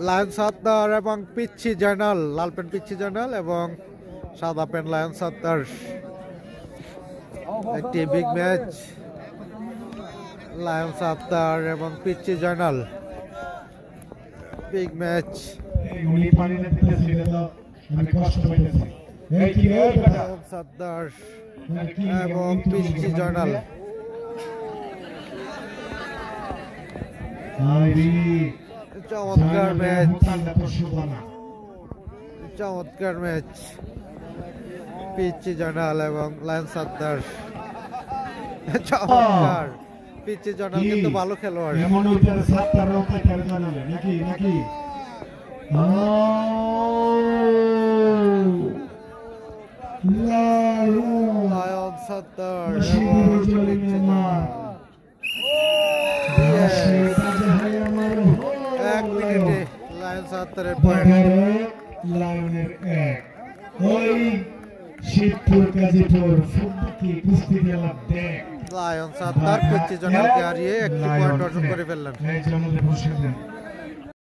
Lion সত্তার এবং পিচ্ছি জয়নাল, লাল প্যান্ট পিচ্ছি জয়নাল এবং সাদা প্যান্ট লায়ন সত্তার। একটি বিগ ম্যাচ, লায়ন সত্তার এবং পিচ্ছি জয়নাল, বিগ ম্যাচ। লায়ন সত্তার এবং পিচ্ছি জয়নাল। চমৎকার ম্যাচ, চমৎকার ম্যাচ। পিচ্ছি জয়নাল এবং লায়ন সত্তার, চমৎকার। পিচ্ছি জয়নাল কিন্তু ভালো খেলোয়াড়। লায়ন সত্তার এক মিনিটে লায়ন সত্তারের পয়েন্ট। লায়নের এক। ওই শিবপুর গাজীপুর ফুটবকি কুস্তি খেলা দেখ। লায়ন সত্তার পিচ্ছি জয়নালকে হারিয়ে একটি পয়েন্ট অর্জন করে ফেললেন।